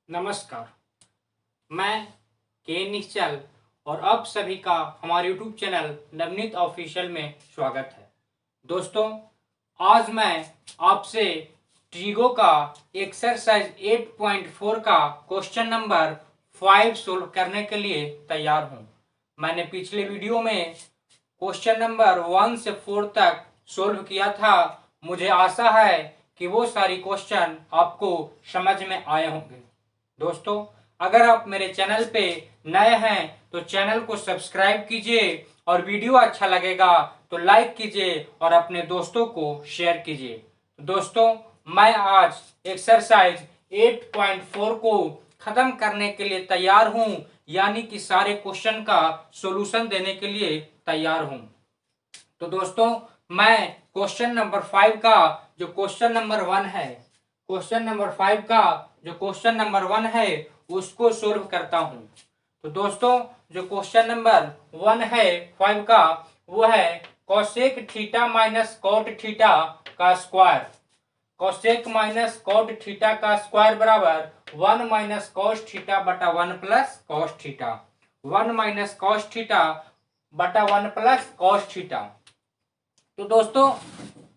नमस्कार। मैं के निश्चल और आप सभी का हमारे YouTube चैनल नवनीत ऑफिशियल में स्वागत है। दोस्तों, आज मैं आपसे ट्रिगो का एक्सरसाइज 8.4 का क्वेश्चन नंबर 5 सोल्व करने के लिए तैयार हूं। मैंने पिछले वीडियो में क्वेश्चन नंबर 1 से 4 तक सोल्व किया था। मुझे आशा है कि वो सारी क्वेश्चन आपको समझ में आए होंगे। दोस्तों, अगर आप मेरे चैनल पे नए हैं तो चैनल को सब्सक्राइब कीजिए और वीडियो अच्छा लगेगा तो लाइक कीजिए और अपने दोस्तों को शेयर कीजिए। दोस्तों, मैं आज एक्सरसाइज 8.4 को खत्म करने के लिए तैयार हूं, यानी कि सारे क्वेश्चन का सॉल्यूशन देने के लिए तैयार हूं। तो दोस्तों, मैं क्वेश्चन नंबर 5 का जो क्वेश्चन नंबर 1 है, क्वेश्चन नंबर 5 का जो क्वेश्चन नंबर 1 है उसको सोल्व करता हूं। तो दोस्तों, जो क्वेश्चन नंबर 1 है 5 का, वो है cosec theta minus cot theta का square. Cosec minus cot theta का स्क्वायर बराबर 1 माइनस कॉस थीटा बटा 1 plus cos theta. 1 minus cos theta बटा 1 प्लस कॉस थीटा। तो दोस्तों,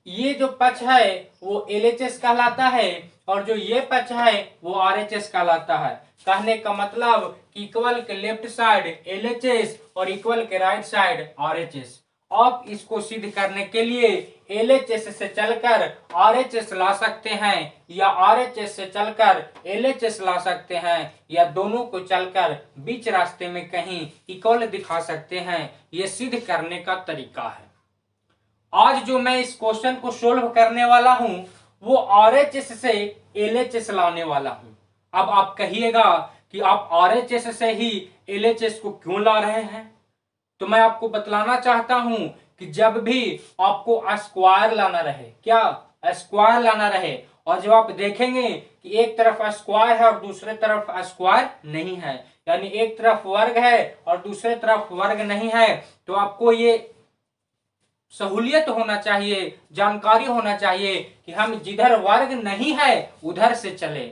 ये जो पक्ष है वो LHS कहलाता है और जो ये पक्ष है वो RHS कहलाता है। कहने का मतलब कि इक्वल के लेफ्ट साइड LHS और इक्वल के राइट साइड RHS। आप इसको सिद्ध करने के लिए LHS से चलकर RHS ला सकते हैं या RHS से चलकर LHS ला सकते हैं या दोनों को चलकर बीच रास्ते में कहीं इक्वल दिखा सकते हैं। ये सिद्ध करने का तरीका है। आज जो मैं इस क्वेश्चन को सोल्व करने वाला हूं वो RHS से LHS लाने वाला हूं। अब आप कहिएगा कि आप RHS से ही LHS को क्यों ला रहे हैं, तो मैं आपको बतलाना चाहता हूं कि जब भी आपको स्क्वायर लाना रहे, क्या स्क्वायर लाना रहे, और जब आप देखेंगे कि एक तरफ स्क्वायर है और दूसरे तरफ स्क्वायर नहीं है, यानी एक तरफ वर्ग है और दूसरे तरफ वर्ग नहीं है, तो आपको ये सहूलियत होना चाहिए, जानकारी होना चाहिए कि हम जिधर वर्ग नहीं है उधर से चले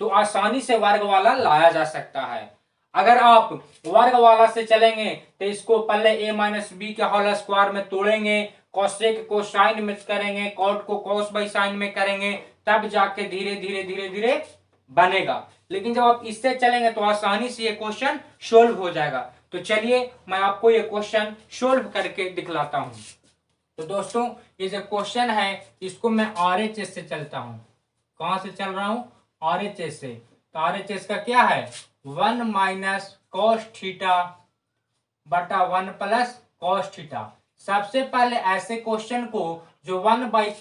तो आसानी से वर्ग वाला लाया जा सकता है। अगर आप वर्ग वाला से चलेंगे तो इसको पहले a माइनस बी के होल स्क्वायर में तोड़ेंगे, कोसेक को साइन में करेंगे, कॉट को कॉस बाई साइन में करेंगे, तब जाके धीरे धीरे धीरे धीरे बनेगा। लेकिन जब आप इससे चलेंगे तो आसानी से ये क्वेश्चन सोल्व हो जाएगा। तो चलिए मैं आपको ये क्वेश्चन सोल्व करके दिखलाता हूं। तो दोस्तों, ये जो क्वेश्चन है इसको मैं RHS से चलता हूं। कहां से चल रहा हूं? RHS से। तो RHS का क्या है? 1 माइनस कॉस थीटा बटा 1 प्लस कॉस थीटा। सबसे पहले ऐसे क्वेश्चन को जो 1 बाई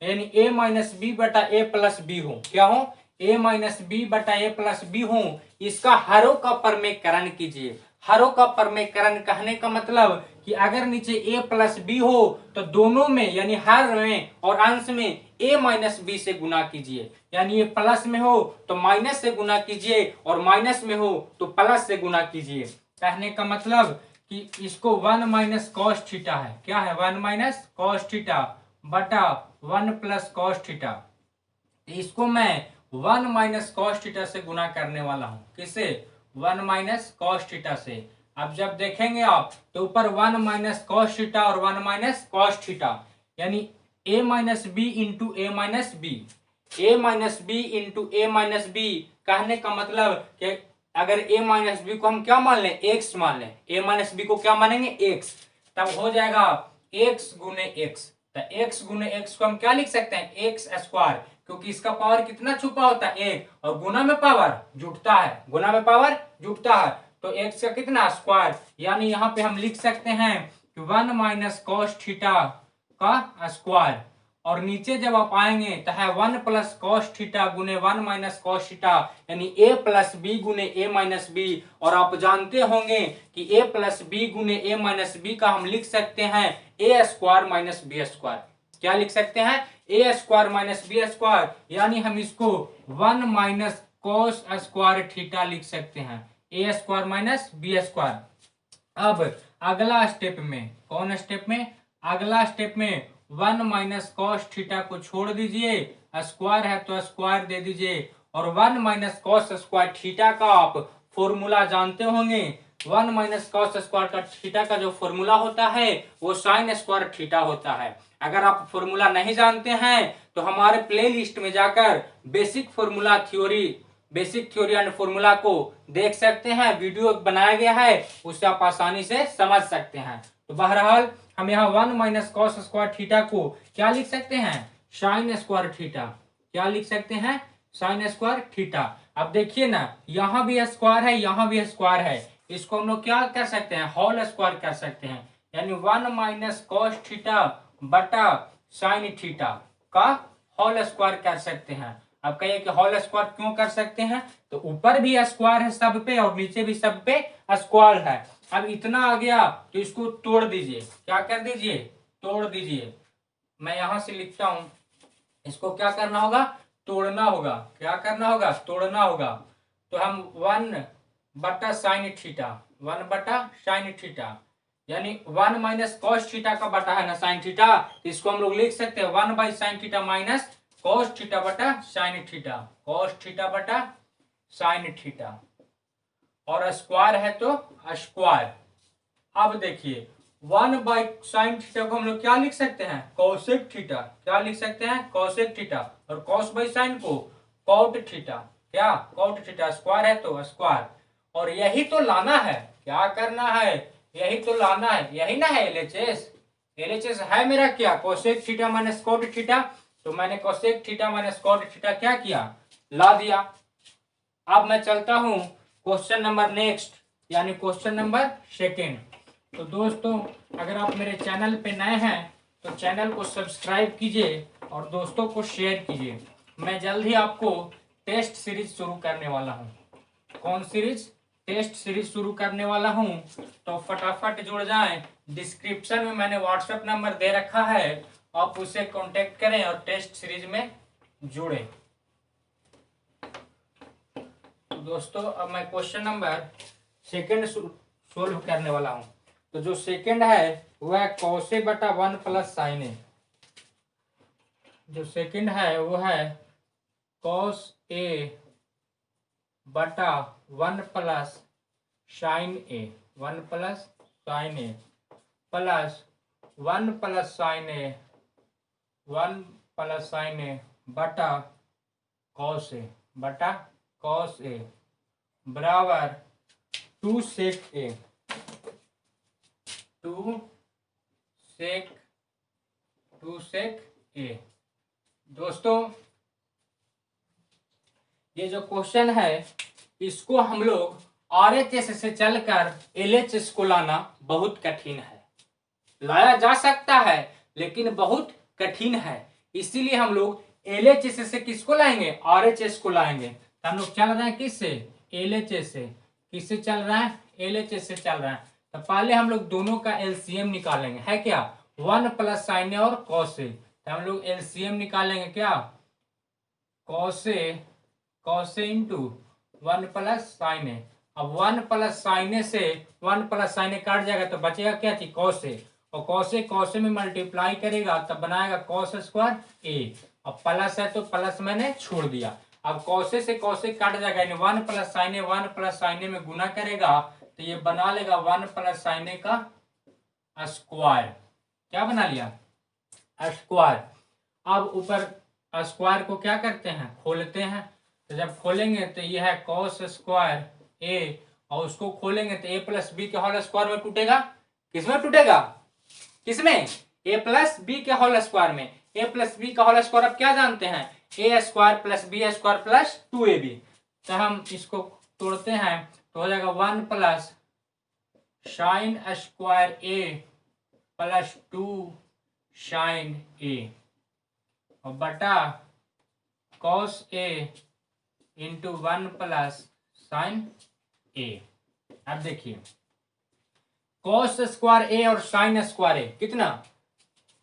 यानी a माइनस बी बटा a प्लस बी हो, क्या हो? a माइनस बी बटा a प्लस बी हो, इसका हरों का परमेकरण कीजिए। हरों का परमेकरण कहने का मतलब कि अगर नीचे a प्लस बी हो तो दोनों में यानी हर में और अंश में a माइनस बी से गुना कीजिए। यानी ये प्लस में हो तो माइनस से गुना कीजिए और माइनस में हो तो प्लस से गुना कीजिए। कहने का मतलब कि इसको 1 माइनस कॉस थीटा है, क्या है? 1 माइनस कॉस थीटा बटा 1 प्लस कॉस थीटा। इसको मैं 1 माइनस कॉस थीटा से गुना करने वाला हूं। किससे? 1 माइनस कॉस थीटा से। अब जब देखेंगे आप तो ऊपर 1 माइनस कॉस थीटा और 1 माइनस कॉस थीटा, यानी a minus B into A minus B. a minus B into A minus B कहने का मतलब कि अगर a माइनस बी को हम क्या मान लें? x मान लें। a माइनस बी को क्या मानेंगे? x। तब हो जाएगा x गुने x। तो x गुने x को हम क्या लिख सकते हैं? एक्स स्क्वायर, क्योंकि इसका पावर कितना छुपा होता है? एक, और गुना में पावर जुटता है, गुना में पावर जुटता है, तो x का कितना? स्क्वायर। यानी यहाँ पे हम लिख सकते हैं कि 1 माइनस कॉस थीटा का स्क्वायर, और नीचे जब आप आएंगे तो है 1 प्लस कॉस थीटा गुने 1 माइनस कॉस थीटा, यानी a प्लस बी गुने ए माइनस बी। और आप जानते होंगे कि a प्लस बी गुने ए माइनस बी का हम लिख सकते हैं A square minus B square. क्या लिख सकते हैं? A square minus B square, यानी हम इसको 1 माइनस कॉस स्क्वायर थीटा लिख सकते हैं, A square minus B square. अब अगला स्टेप में, कौन स्टेप में? अगला स्टेप में 1 माइनस कॉस थीटा को छोड़ दीजिए, स्क्वायर है तो स्क्वायर दे दीजिए, और 1 माइनस कॉस स्क्वायर थीटा का आप फॉर्मूला जानते होंगे। 1 माइनस कॉस स्क्वायर का थीटा का जो फॉर्मूला होता है वो साइन स्क्वायर थीटा होता है। अगर आप फॉर्मूला नहीं जानते हैं तो हमारे प्ले लिस्ट में जाकर बेसिक थ्योरी एंड फॉर्मूला को देख सकते हैं, वीडियो बनाया गया है, उससे आप आसानी से समझ सकते हैं। तो बहरहाल हम यहाँ 1 माइनस कॉस स्क्वायर थीटा को क्या लिख सकते हैं, साइन स्क्वायर थीटा। क्या लिख सकते हैं, साइन स्क्वायर थीटा। अब देखिए ना, यहाँ भी स्क्वायर है, यहाँ भी स्क्वायर है, इसको हम लोग क्या कर सकते हैं, होल स्क्वायर कर सकते हैं। यानी 1 माइनस कॉस थीटा बटा साइन थीटा का होल स्क्वायर कर सकते हैं। अब कहिए कि होल स्क्वायर क्यों कर सकते हैं, तो ऊपर भी स्क्वायर है सब पे और नीचे भी सब पे स्क्वायर है। अब इतना आ गया तो इसको तोड़ दीजिए, क्या कर दीजिए, तोड़ दीजिए। मैं यहां से लिखता हूं, इसको क्या करना होगा, तोड़ना होगा। क्या करना होगा, तोड़ना होगा। तो हम 1 बटा साइन थीटा, 1 बटा साइन थीटा, यानी 1 माइनस कॉस थीटा का बटा है ना साइन थीटा, तो इसको हम लोग लिख सकते हैं 1 by sine theta minus cos theta बटा साइन थीटा, कॉस थीटा बटा साइन थीटा, और स्क्वायर है तो स्क्वायर। अब देखिए 1 बाई साइन थीटा को हम लोग क्या लिख सकते हैं, कॉसेक थीटा। क्या लिख सकते हैं, कॉसेक थीटा, और कॉस बाई साइन को कॉट थीटा। क्या, कॉट थीटा, स्क्वायर है तो स्क्वायर। और यही तो लाना है, क्या करना है, यही तो लाना है, यही ना है एलएचएस। एलएचएस है मेरा क्या, cosec theta minus cot theta. तो मैंने cosec theta minus cot theta क्या किया, ला दिया। अब मैं चलता हूं क्वेश्चन नंबर नेक्स्ट, यानी क्वेश्चन नंबर सेकेंड। तो दोस्तों अगर आप मेरे चैनल पे नए हैं तो चैनल को सब्सक्राइब कीजिए और दोस्तों को शेयर कीजिए। मैं जल्द ही आपको टेस्ट सीरीज शुरू करने वाला हूं। कौन सीरीज, टेस्ट सीरीज शुरू करने वाला हूं, तो फटाफट जुड़ जाएं। डिस्क्रिप्शन में मैंने व्हाट्सएप नंबर दे रखा है, आप उसे कांटेक्ट करें और टेस्ट सीरीज में जुड़े। तो दोस्तों अब मैं क्वेश्चन नंबर सेकेंड सोल्व करने वाला हूं। तो जो सेकेंड है वह है कॉस ए बटा 1 प्लस साइन ए। जो सेकेंड है वो है कॉस ए बटा 1 plus sine A, 1 plus sine A plus 1 plus sine A, 1 plus sine ए बटा कॉस ए, बटा कॉस ए बराबर 2 सेक ए, 2 सेक ए। दोस्तों ये जो क्वेश्चन है इसको हम लोग आरएचएस से चलकर एलएचएस को लाना बहुत कठिन है। लाया जा सकता है लेकिन बहुत कठिन है, इसीलिए हम लोग एलएचएस से किसको लाएंगे, आरएचएस को लाएंगे। तो हम लोग चल रहे हैं किससे, एलएचएस से। किससे चल रहा है, एलएचएस से चल रहा है। तो पहले हम लोग दोनों का एलसीएम निकालेंगे, है क्या, 1 प्लस साइन ए और कॉस ए। तो हम लोग एलसीएम निकालेंगे, क्या, cos A into 1 plus sine ए। अब 1 प्लस साइन ए से 1 प्लस साइन ए काट जाएगा तो बचेगा क्या चीज, कॉस ए, और कॉस ए में मल्टीप्लाई करेगा तब बनाएगा कॉस स्क्वायर ए। अब प्लस है तो प्लस मैंने छोड़ दिया। अब कॉस ए से कॉस ए काट जाएगा, यानी 1 प्लस साइन ए 1 प्लस साइन ए में गुना करेगा तो ये बना लेगा 1 प्लस साइन ए का स्क्वायर। क्या बना लिया, स्क्वायर। अब ऊपर स्क्वायर को क्या करते हैं, खोलते हैं। तो जब खोलेंगे तो ये है कॉस स्क्वायर ए, और उसको खोलेंगे तो ए प्लस बी के होल स्क्वायर में टूटेगा। किसमें टूटेगा, किसमें, ए प्लस बी के होल स्क्वायर में। ए प्लस बी का होल स्क्वायर आप क्या जानते हैं, A square plus B square plus 2ab। तो हम इसको तोड़ते हैं तो हो जाएगा 1 plus sine square A plus 2 sign ए और बटा cos A into 1 plus sine ए। अब देखिए कॉस स्क्वायर ए और साइन स्क्वायर ए कितना,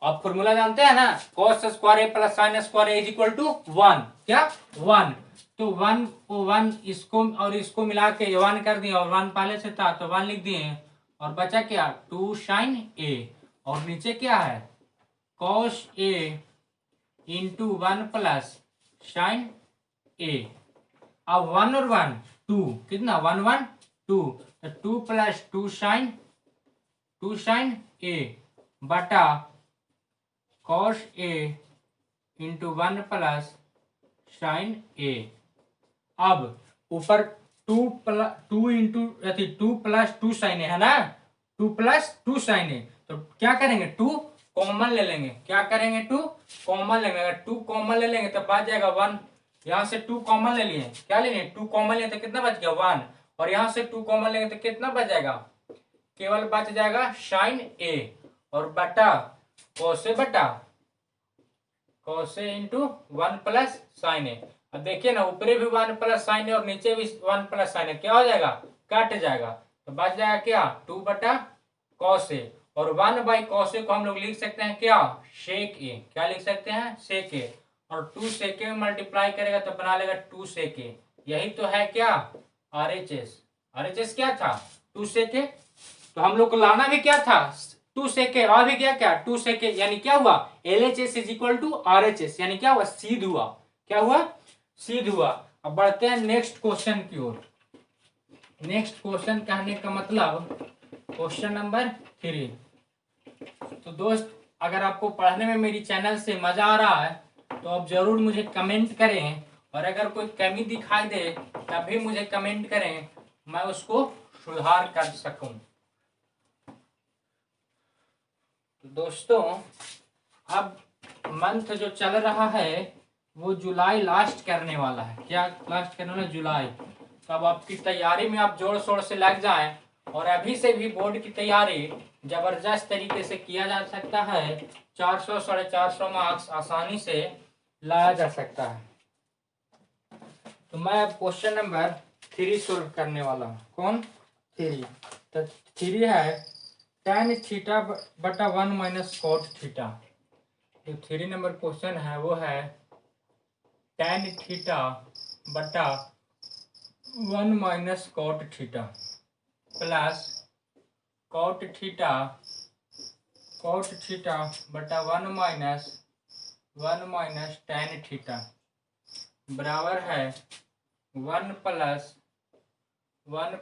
आप फॉर्मूला जानते हैं ना, cos square A plus sine square A is equal to 1। क्या, 1। तो 1 को 1 इसको और इसको मिला के 1 कर दिया, और 1 पहले से था तो 1 लिख दिए, और बचा क्या, 2 साइन ए, और नीचे क्या है, cos A into 1 plus sine ए। अब 1 और 1 2, कितना 1 1 2, तो 2 प्लस 2 साइन ए बटा cos A into 1 plus sine ए। अब ऊपर 2 प्लस 2 साइन ए है ना, 2 प्लस 2 साइन ए, तो क्या करेंगे 2 कॉमन ले लेंगे। क्या करेंगे 2 कॉमन लेंगे। अगर 2 कॉमन ले लेंगे तो बच जाएगा 1। यहाँ से 2 कॉमन ले लिए, क्या ले लिए 2 कॉमन लिए तो कितना बच गया 1। और यहाँ से 2 कॉमन लेंगे तो कितना बच जाएगा, केवल बच जाएगा साइन ए और बटा कोसे इंटू 1 प्लस साइन ए। अब देखिए ना, ऊपरी भी 1 प्लस साइन ए और नीचे भी 1 प्लस साइन ए, क्या हो जाएगा कट जाएगा, तो बच जाएगा क्या 2 बटा कॉस ए। और 1 बाई कॉस ए को हम लोग लिख सकते हैं क्या सेक ए। क्या लिख सकते हैं सेक ए। और 2 सेक ए में मल्टीप्लाई करेगा तो बना लेगा 2 सेक ए। यही तो है क्या RHS क्या था 2 सेक ए। तो हम लोग को लाना भी क्या था 2 सेके, और भी क्या 2 सेके, यानी क्या हुआ LHS is equal to RHS, यानी क्या हुआ सिद्ध हुआ। क्या हुआ सिद्ध हुआ। अब बढ़ते हैं नेक्स्ट क्वेश्चन की ओर। नेक्स्ट क्वेश्चन कहने का मतलब क्वेश्चन नंबर 3। तो दोस्त, अगर आपको पढ़ने में मेरी चैनल से मजा आ रहा है तो आप जरूर मुझे कमेंट करें, और अगर कोई कमी दिखाई दे तब भी मुझे कमेंट करें, मैं उसको सुधार कर सकूं। तो दोस्तों, अब मंथ जो चल रहा है वो जुलाई लास्ट करने वाला है। क्या लास्ट करने वाला है जुलाई। तो अब आपकी तैयारी में आप जोर शोर से लग जाएं, और अभी से भी बोर्ड की तैयारी जबरदस्त तरीके से किया जा सकता है। 400 450 मार्क्स आसानी से लाया जा सकता है। तो मैं अब क्वेश्चन नंबर 3 सोल्व करने वाला हूँ। कौन 3। तो 3 है tan थीटा बटा 1 माइनस कॉट थीटा। जो 3 नंबर क्वेश्चन है वो है tan थीटा बटा 1 minus cot theta plus cot theta बटा 1 माइनस tan थीटा बराबर है 1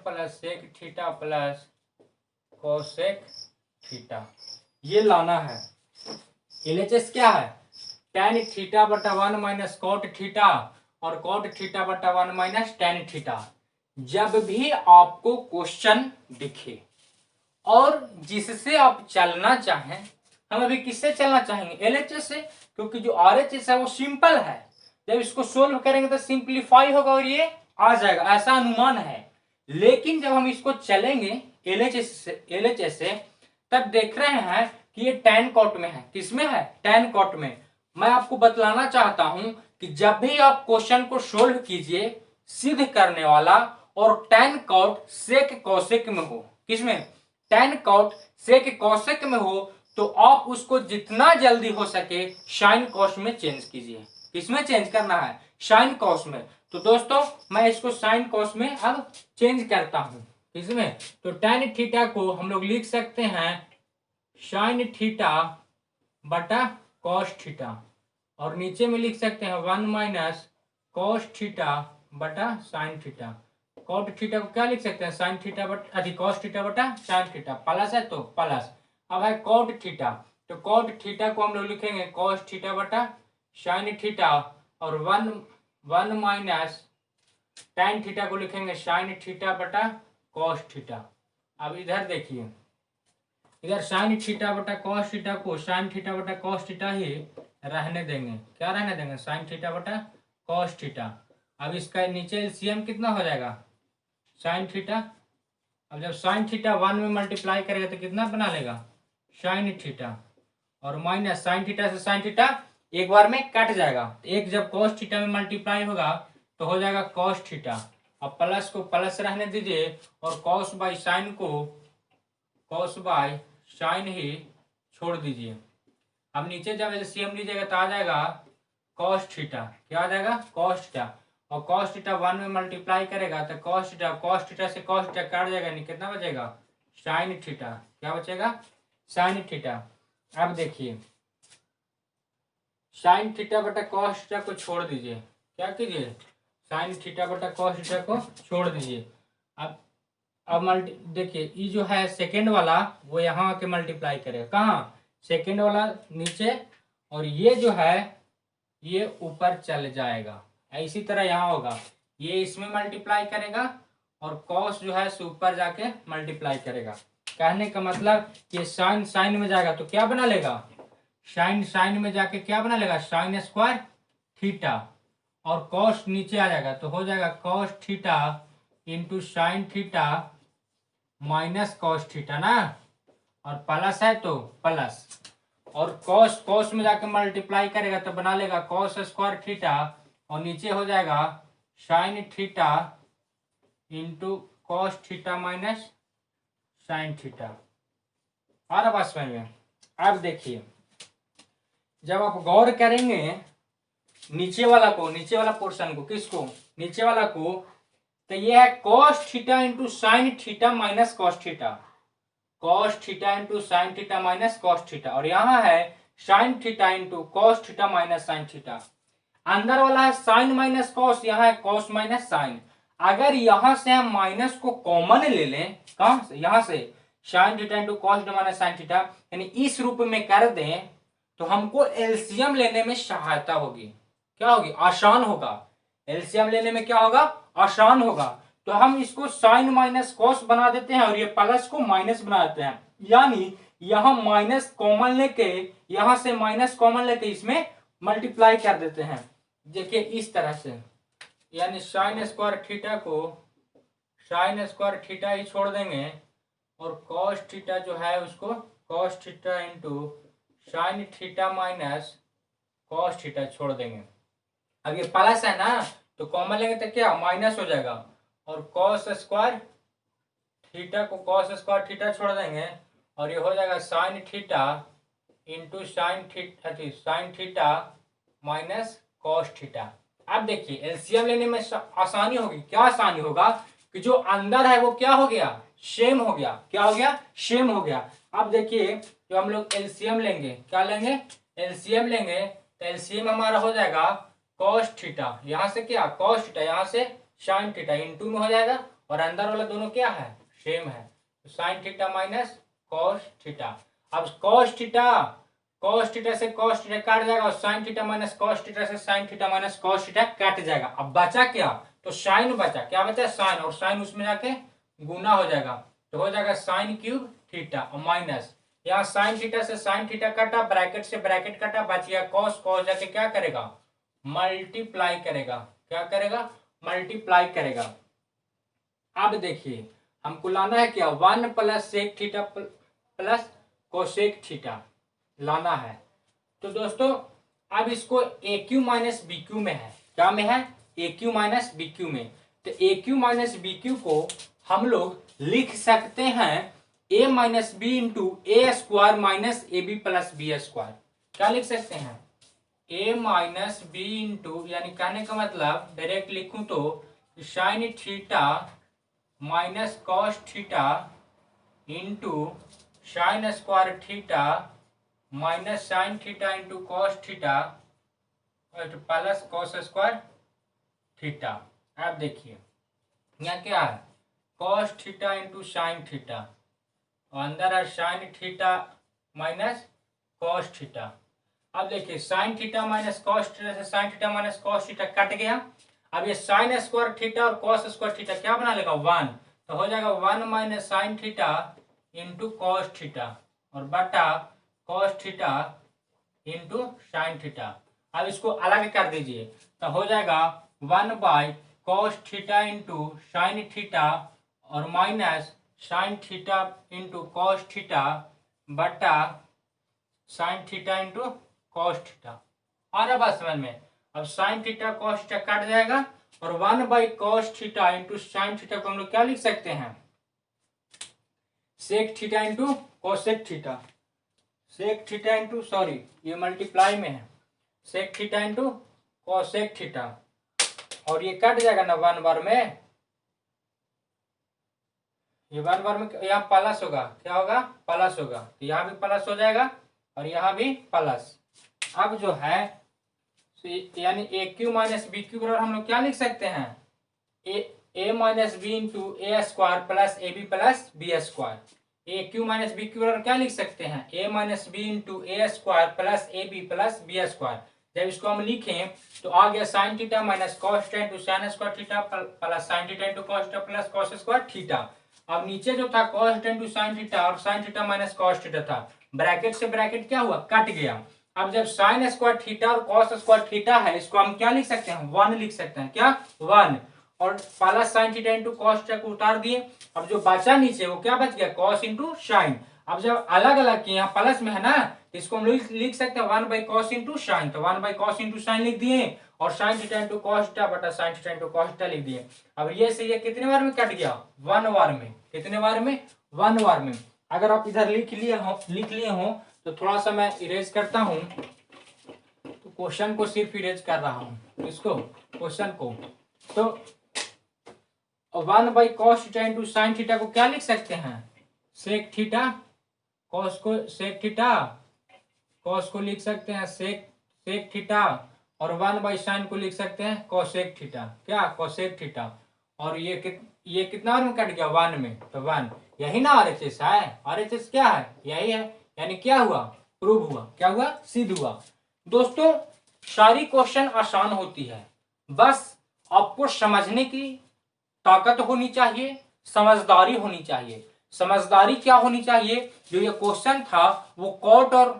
plus sec theta plus cosec theta. ये लाना है। LHS क्या है tan थीटा बटा 1 माइनस कॉट थीटा और कॉट थीटा बटा 1 माइनस tan थीटा। जब भी आपको क्वेश्चन दिखे और जिससे आप चलना चाहें, हम अभी किससे चलना चाहेंगे LHS से, क्योंकि जो RHS है वो सिंपल है। जब इसको सोल्व करेंगे तो सिंप्लीफाई होगा और ये आ जाएगा, ऐसा अनुमान है। लेकिन जब हम इसको चलेंगे LHS से तब देख रहे हैं कि ये tan कॉट में है। किसमें है tan कॉट में। मैं आपको बतलाना चाहता हूं कि जब भी आप क्वेश्चन को सोल्व कीजिए, सिद्ध करने वाला और tan कॉट सेक कोसेक में हो, किसमें tan कॉट सेक कोसेक में हो, तो आप उसको जितना जल्दी हो सके साइन कॉस में चेंज कीजिए। किसमें चेंज करना है साइन कॉस में। तो दोस्तों, मैं इसको साइन कॉस में अब चेंज करता हूं। किसमें, तो tan थीटा को हम लोग लिख सकते हैं साइन थीटा बटा कॉस थीटा, और नीचे में लिख सकते हैं 1 माइनस कॉस थीटा बटा साइन थीटा। कॉट थीटा को क्या लिख सकते हैं साइन थीटा बटा कॉस थीटा बटा साइन थीटा, प्लस है तो प्लस। अब है कॉट थीटा, तो कॉट थीटा को हम लोग लिखेंगे कॉस थीटा बटा साइन थीटा, और 1 माइनस tan थीटा को लिखेंगे साइन थीटा बटा कॉस थीटा। अब इधर देखिए, इधर साइन थीटा बटा कॉस थीटा को साइन थीटा बटा कॉस थीटा ही रहने देंगे। क्या रहने देंगे साइन थीटा बटा कॉस थीटा। अब इसका नीचे एलसीएम कितना हो जाएगा साइन थीटा। अब जब साइन थीटा 1 में मल्टीप्लाई करेगा तो कितना बना लेगा साइन थीटा, और माइनस साइन थीटा से साइन थीटा एक बार में कट जाएगा। एक जब कॉस थीटा में मल्टीप्लाई होगा तो हो जाएगा कॉस थीटा। अब प्लस को प्लस रहने दीजिए और कॉस बाई साइन को कॉस बाई साइन ही छोड़ दीजिए। अब नीचे जब एलसीएम लीजिएगा तो आ जाएगा कॉस थीटा। क्या आ जाएगा कॉस थीटा, और कॉस थीटा 1 में मल्टीप्लाई करेगा तो कॉस थीटा से कॉस थीटा काट जाएगा, नहीं कितना बचेगा साइन थीटा। क्या बचेगा साइन थीटा। अब देखिए साइन थीटा बटा कॉस थीटा को छोड़ दीजिए, क्या कीजिए साइन थीटा बटा कॉस थीटा को छोड़ दीजिए। अब मल्टी देखिए, ये जो है सेकेंड वाला वो यहाँ आके मल्टीप्लाई करेगा, कहाँ, सेकेंड वाला नीचे, और ये जो है ये ऊपर चल जाएगा। इसी तरह यहाँ होगा, ये इसमें मल्टीप्लाई करेगा और कॉस जो है ऊपर जाके मल्टीप्लाई करेगा। कहने का मतलब कि साइन साइन में जाएगा तो क्या बना लेगा, साइन साइन में जाके क्या बना लेगा, साइन स्क्वायर थीटा, और कॉस नीचे आ जाएगा तो हो जाएगा cos theta into sine theta minus cos theta ना, और प्लस है तो प्लस, और कॉस कॉस में जाके मल्टीप्लाई करेगा तो बना लेगा कॉस स्क्वायर थीटा, और नीचे हो जाएगा sine theta into cos theta minus sine theta. आ रहा बात समझ में। अब देखिए, जब आप गौर करेंगे नीचे वाला को, नीचे वाला पोर्शन को, किसको, नीचे वाला को, तो ये है cos theta into sine theta minus cos theta, cos theta into sine theta minus cos theta, और यहाँ है sine theta into cos theta minus sine theta. अंदर वाला है साइन माइनस कॉस, यहाँ है कॉस माइनस साइन। अगर यहां से हम माइनस को कॉमन ले लें, कहां से, यहां से sine theta into cos theta minus sine theta, यानी इस रूप में कर दें तो हमको एलसीएम लेने में सहायता होगी। क्या होगी, आसान होगा। एलसीएम लेने में क्या होगा, आसान होगा। तो हम इसको साइन माइनस कॉस बना देते हैं और ये प्लस को माइनस बना देते हैं, यानी यहां माइनस कॉमन लेके, यहां से माइनस कॉमन लेके इसमें मल्टीप्लाई कर देते हैं। देखिए इस तरह से, यानी साइन स्क्वायर थीटा को साइन स्क्वायर थीटा ही छोड़ देंगे, और कॉस थीटा जो है उसको cos theta into sine theta minus cos theta छोड़ देंगे। अब ये प्लस है ना, तो कॉमन लेंगे तो क्या माइनस हो जाएगा, और कॉस स्क्वायर थीटा को कॉस स्क्वायर थीटा छोड़ देंगे, और ये हो जाएगा sine theta into sine theta minus cos theta. अब देखिए एलसीएम लेने में आसानी होगी। क्या आसानी होगा कि जो अंदर है वो क्या हो गया, सेम हो गया। क्या हो गया, सेम हो गया। अब देखिए जो हम लोग एलसीएम लेंगे, क्या लेंगे, एलसीएम लेंगे, तो एलसीएम हमारा हो जाएगा कॉस थीटा, यहाँ से क्या कॉस थीटा, यहाँ से साइन थीटा, इंटू में हो जाएगा, और अंदर वाला दोनों क्या है, सेम है, तो sine theta minus cos theta. अब कॉस थीटा से कॉस थीटा काट जाएगा, और sine theta minus cos theta से sine theta minus cos theta कट जाएगा। अब बचा क्या, तो साइन बचा, क्या बचा, साइन, और साइन उसमें जाके गुना हो जाएगा, तो हो जाएगा साइन क्यूब थीटा, और माइनस यहाँ साइन थीटा से साइन थीटा कटा, ब्रैकेट से ब्रैकेट कटा, बच गया कॉस, कॉस जाके क्या करेगा, मल्टीप्लाई करेगा। क्या करेगा, मल्टीप्लाई करेगा। अब देखिए हमको लाना है क्या, 1 plus sec theta plus cosec theta लाना है। तो दोस्तों अब इसको A cube minus B cube में है, क्या में है, A cube minus B cube में। तो A cube minus B cube को हम लोग लिख सकते हैं A minus B into A square minus A B plus B square. क्या लिख सकते हैं, ए माइनस बी इंटू, यानी कहने का मतलब डायरेक्ट लिखूं तो sine theta minus cos theta into sine square theta minus sine theta into cos theta plus cos square theta. अब देखिए यहाँ क्या है, cos theta into sine theta, और अंदर है sine theta minus cos theta. अब देखिए sine theta minus cos theta से sine theta minus cos theta कट गया। अब ये साइन स्क्वायर थीटा और कॉस स्क्वायर थीटा क्या बना लेगा, 1, तो हो जाएगा 1 minus sine theta into cos theta, और बटा cos theta into sine theta. अब इसको अलग कर दीजिए, तो हो जाएगा 1 by cos theta into sine theta, और minus sine theta into cos theta बटा sine theta into cos theta. आ रहा बात समझ में। अब साइन थीटा कॉस थीटा कट जाएगा, और 1 by cos theta into sine theta को हम लोग क्या लिख सकते हैं, sec theta into cosec theta, sec theta into, sorry ये मल्टीप्लाई में है, sec theta into cosec theta, और ये कट जाएगा ना 1 बार में, ये 1 बार में यहाँ प्लस होगा, क्या होगा, प्लस होगा, तो यहाँ भी प्लस हो जाएगा और यहाँ भी प्लस। अब जो है तो यानी A cube minus B cube बराबर हम लोग क्या लिख सकते हैं, A minus B into A square plus A B plus B square. A cube minus B cube बराबर क्या लिख सकते हैं, A minus B into A square plus A B plus B square. जब इसको हम लिखें तो आ गया sine theta minus cos ten to sine square theta plus sine theta into cos theta plus cos square theta. अब नीचे जो था cos ten to sine theta और sine theta minus cos theta था, ब्रैकेट से ब्रैकेट क्या हुआ, कट गया। अब जब साइन स्क्वायर थीटा और कॉस स्क्वायर थीटा है, इसको हम क्या लिख सकते हैं, 1 लिख सकते हैं, क्या 1, और plus sine theta into cos theta को उतार दिए। अब जो बचा नीचे वो क्या बच गया, कॉस इंटू साइन। अब जब अलग अलग किए, यहाँ प्लस में है ना, इसको हम लिख सकते हैं 1 बाई कॉस इंटू साइन, तो 1 बाई कॉस इंटू साइन लिख दिए, और sine theta into cos theta बटा sine theta into cos theta लिख दिए। अब ये से ये कितने बार में कट गया, 1 बार में। कितने बार में, 1 बार में। अगर आप इधर लिख लिए हो तो थोड़ा सा मैं इरेज करता हूं, तो क्वेश्चन को सिर्फ इरेज कर रहा हूं, इसको क्वेश्चन को। तो 1 by cos theta into sine theta को क्या लिख सकते हैं, सेक थीटा, कॉस को सेक थीटा, कॉस को लिख सकते हैं सेक थीटा, और 1 बाई साइन को लिख सकते हैं कोसेक थीटा, क्या कोसेक थीटा। और ये कितना बार में कट गया, 1 में, तो 1। यही ना आरएचएस है, आरएचएस क्या है, यही है। यानी क्या हुआ, प्रूव हुआ, क्या हुआ, सिद्ध हुआ। दोस्तों सारी क्वेश्चन आसान होती है, बस आपको समझने की ताकत होनी चाहिए, समझदारी होनी चाहिए। समझदारी क्या होनी चाहिए, जो ये क्वेश्चन था वो कॉट और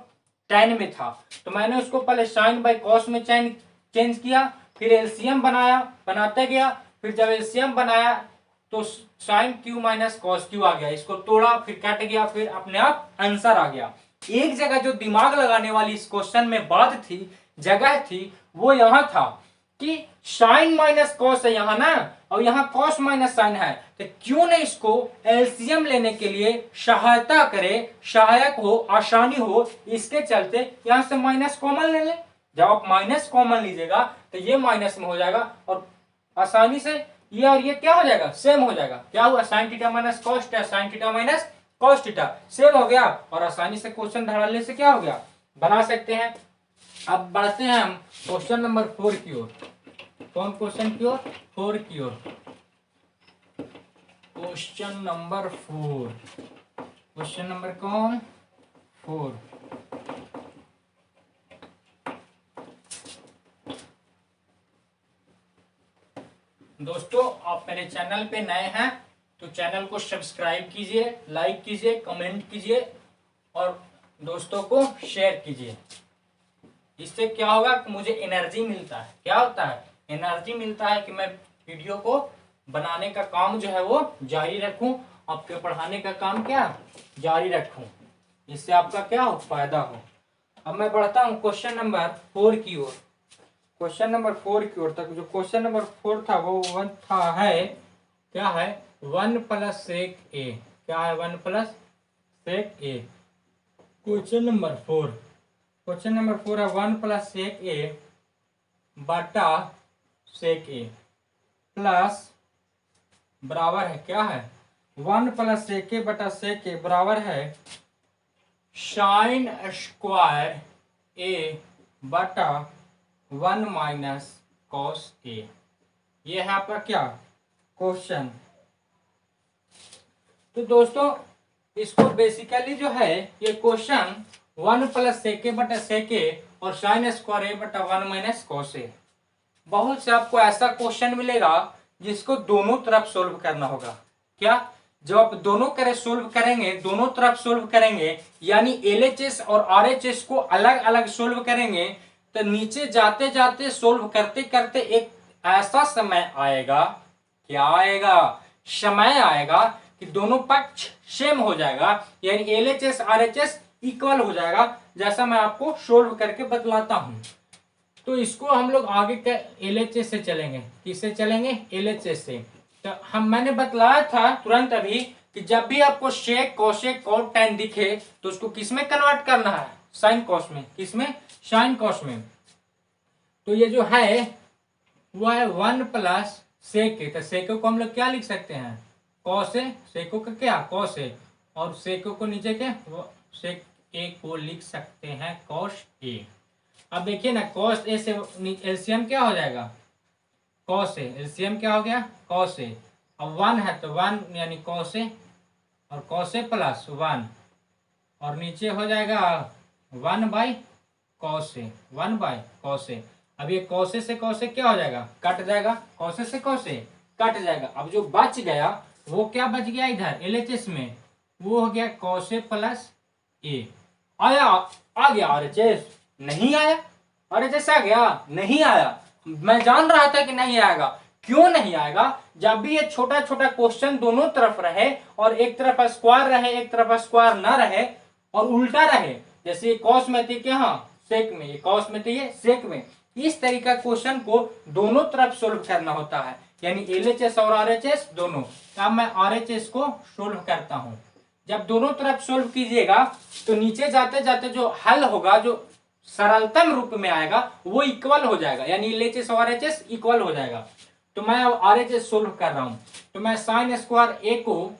टेन में था, तो मैंने उसको पहले साइन बाई कॉस में चेंज किया, फिर एलसीएम बनाते गया, फिर जब एलसीएम बनाया तो sine cube minus cos cube आ गया, इसको तोड़ा, फिर कट गया, फिर अपने आप आंसर आ गया। एक जगह जो दिमाग लगाने वाली इस क्वेश्चन में बात थी, जगह थी, वो यहां था कि साइन माइनस कॉस है यहाँ ना, और यहाँ कॉस माइनस साइन है, तो क्यों न इसको एलसीएम लेने के लिए सहायता करे, सहायक हो, आसानी हो, इसके चलते यहां से माइनस कॉमन ले ले। जब आप माइनस कॉमन लीजिएगा तो ये माइनस में हो जाएगा, और आसानी से ये और ये क्या हो जाएगा, सेम हो जाएगा। क्या हुआ, sign theta minus cos theta, sign theta minus cos theta same हो गया, और आसानी से क्वेश्चन ढालने से क्या हो गया, बना सकते हैं। अब बढ़ते हैं हम क्वेश्चन नंबर 4 की ओर। कौन क्वेश्चन की ओर, 4 की ओर। क्वेश्चन नंबर 4, क्वेश्चन नंबर कौन, 4। दोस्तों आप मेरे चैनल पे नए हैं तो चैनल को सब्सक्राइब कीजिए, लाइक कीजिए, कमेंट कीजिए, और दोस्तों को शेयर कीजिए। इससे क्या होगा कि मुझे एनर्जी मिलता है, क्या होता है, एनर्जी मिलता है कि मैं वीडियो को बनाने का काम जो है वो जारी रखूं, आपके पढ़ाने का काम क्या जारी रखूं, इससे आपका क्या हो, फायदा हो। अब मैं बढ़ता हूं क्वेश्चन नंबर 4 की ओर। क्वेश्चन नंबर 4 की ओर तक जो क्वेश्चन नंबर 4 था वो 1 था, है क्या है, 1 प्लस सेक ए, क्या है, 1 प्लस सेक ए। क्वेश्चन नंबर 4, क्वेश्चन नंबर 4 है 1 प्लस सेक ए बटा सेक ए प्लस बराबर है, क्या है, 1 प्लस सेक ए बटा सेक ए बराबर है साइन स्क्वायर ए बटा 1 माइनस कॉस ए। ये है आपका क्या, क्वेश्चन। तो दोस्तों इसको बेसिकली जो है ये क्वेश्चन 1 प्लस सेक ए बटा सेक ए और साइन स्क्वायर ए बटा 1 माइनस कॉस ए। बहुत से आपको ऐसा क्वेश्चन मिलेगा जिसको दोनों तरफ सोल्व करना होगा। क्या, जब आप दोनों सोल्व करेंगे, दोनों तरफ सोल्व करेंगे, यानी एलएचएस और आरएचएस को अलग अलग सोल्व करेंगे, तो नीचे जाते जाते सोल्व करते करते एक ऐसा समय आएगा, क्या आएगा, समय आएगा कि दोनों पक्ष सेम हो जाएगा, यानी एलएचएस आरएचएस इक्वल हो जाएगा, जैसा मैं आपको सोल्व करके बतलाता हूं। तो इसको हम लोग आगे एलएचएस से चलेंगे, किससे चलेंगे, एलएचएस से। तो मैंने बतलाया था तुरंत अभी कि जब भी आपको शेक, कोसेक, कॉट, टैन दिखे तो उसको किस में कन्वर्ट करना है, साइन कॉस में, किसमें, साइन कॉस में। तो ये जो है वो है 1 प्लस सेक ए, तो सेको को हम लोग क्या लिख सकते हैं, कॉस ए, सेको का क्या, कॉस ए, और सेको को नीचे के सेक ए को लिख सकते हैं कॉस ए। अब देखिए ना, कॉस ए से एलसीएम क्या हो जाएगा, कॉस ए, एलसीएम क्या हो गया, कॉस ए। अब 1 है तो 1 यानी कॉस ए, और कॉस ए प्लस 1, और नीचे हो जाएगा 1/cos ए, 1/cos ए। अब ये cos ए से cos ए क्या हो जाएगा, कट जाएगा, cos ए से cos ए कट जाएगा। अब जो बच गया वो क्या बच गया इधर एलएचएस में, वो हो गया cos ए प्लस ए। आया, आ गया आरएचएस, नहीं आया, आरएचएस आ गया, नहीं आया। मैं जान रहा था कि नहीं आएगा। क्यों नहीं आएगा, जब भी ये छोटा छोटा क्वेश्चन दोनों तरफ रहे और एक तरफ स्क्वायर रहे एक तरफ स्क्वायर ना रहे और उल्टा रहे, जैसे कॉस में थी क्या सेक में, ये कॉस में थी ये सेक में, इस तरीका क्वेश्चन को दोनों तरफ सोल्व करना होता है, यानी एलएचएस और आरएचएस दोनों। अब मैं आरएचएस को सोल्व करता हूं। जब दोनों तरफ सोल्व कीजिएगा तो नीचे जाते जाते जो हल होगा, जो सरलतम रूप में आएगा वो इक्वल हो जाएगा, यानी एलएचएस और आरएचएस इक्वल हो जाएगा। तो मैं अब आरएचएस सोल्व कर रहा हूं, तो मैं साइन स्क्वायर ए को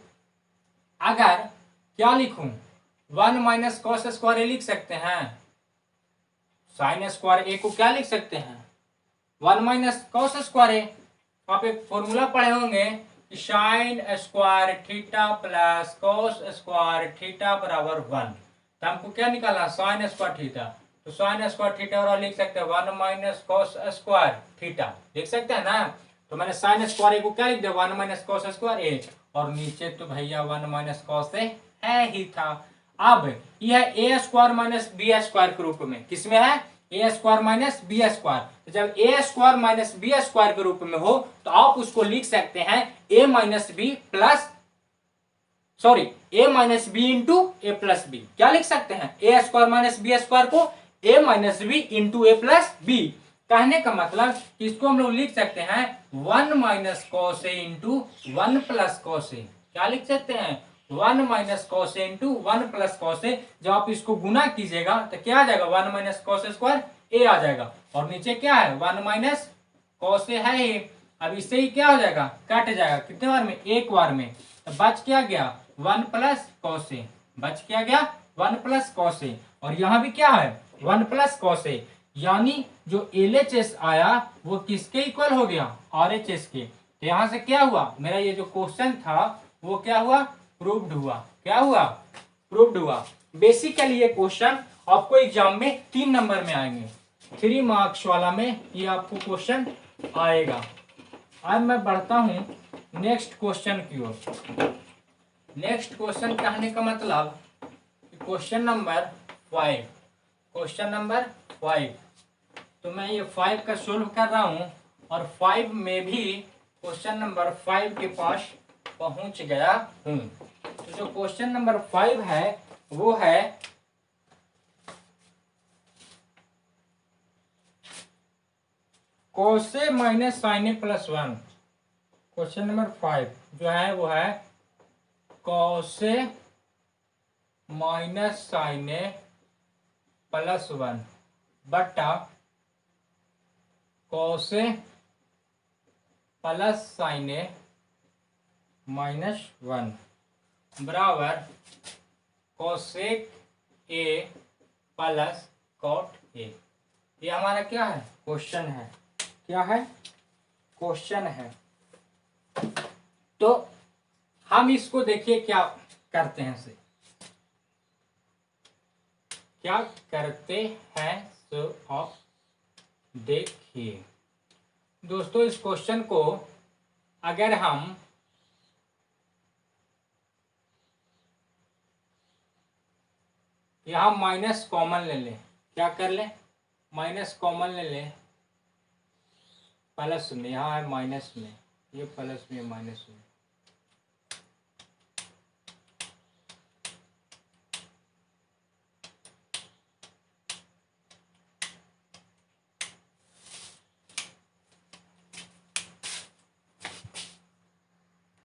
अगर क्या लिखूं, 1 - cos स्क्वायर ए लिख सकते हैं। साइन स्क्वायर ए को क्या लिख सकते हैं, 1 - cos स्क्वायर ए। आप एक फॉर्मूला पढ़े होंगे कि sign square theta plus cos square theta बराबर 1। तो हमको क्या निकाला, साइन स्क्वायर थीटा। तो साइन स्क्वायर थीटा और लिख सकते हैं 1 - cos स्क्वायर थीटा, लिख सकते हैं ना। तो मैंने साइन स्क्वायर ए को क्या लिख दिया, 1 - cos स्क्वायर ए, और नीचे तो भैया 1 - cos ए है ही था। अब यह ए स्क्वायर माइनस बी स्क्वायर के रूप में, किसमें है, ए स्क्वायर माइनस बी स्क्वायर। तो जब ए स्क्वायर माइनस बी स्क्वायर के रूप में हो तो आप उसको लिख सकते हैं A minus B plus, sorry, A minus B into A plus B. क्या लिख सकते हैं, A square minus B square को ए माइनस बी इंटू ए प्लस बी। कहने का मतलब इसको हम लोग लिख सकते हैं 1 - cos ए इंटू 1 + cos ए। क्या लिख सकते हैं, 1 - cos ए इंटू 1 + cos ए। जब आप इसको गुना कीजिएगा तो क्या आ जाएगा, 1 - cos स्क्वायर ए आ जाएगा, और नीचे क्या है 1 - cos ए है ही। अब इससे ही क्या हो जाएगा, कट जाएगा, कितने बार में, एक बार में। तो बच क्या गया, 1 + cos ए, बच क्या गया 1 + cos ए, और यहाँ भी क्या है 1 + cos ए, यानी जो एलएचएस आया वो किसके इक्वल हो गया, आरएचएस के। तो यहां से क्या हुआ, मेरा ये जो क्वेश्चन था वो क्या हुआ, प्रूव्ड हुआ। क्या हुआ, प्रूव्ड हुआ। बेसिकली ये क्वेश्चन आपको एग्जाम में 3 नंबर में आएंगे, 3 मार्क्स वाला में ये आपको क्वेश्चन आएगा। अब मैं बढ़ता हूं नेक्स्ट क्वेश्चन की ओर। नेक्स्ट क्वेश्चन कहने का मतलब क्वेश्चन नंबर 5, क्वेश्चन नंबर 5। तो मैं ये 5 का सोल्व कर रहा हूं, और 5 में भी क्वेश्चन नंबर 5 के पास पहुंच गया हूं। तो जो क्वेश्चन नंबर 5 है वो है cos A minus sine A plus 1। Question number 5 जो है वो है cos A minus sine A plus 1 बटा cos A plus sine A minus 1 बराबर cosec A plus cot A. ये हमारा क्या है, क्वेश्चन है। क्या है, क्वेश्चन है। तो हम इसको देखिए क्या करते हैं, से क्या करते हैं, सो आप देखिए दोस्तों। इस क्वेश्चन को अगर हम यहां माइनस कॉमन ले लें, क्या कर लें, माइनस कॉमन ले लें, प्लस में, यहाँ है माइनस में, ये प्लस में माइनस में,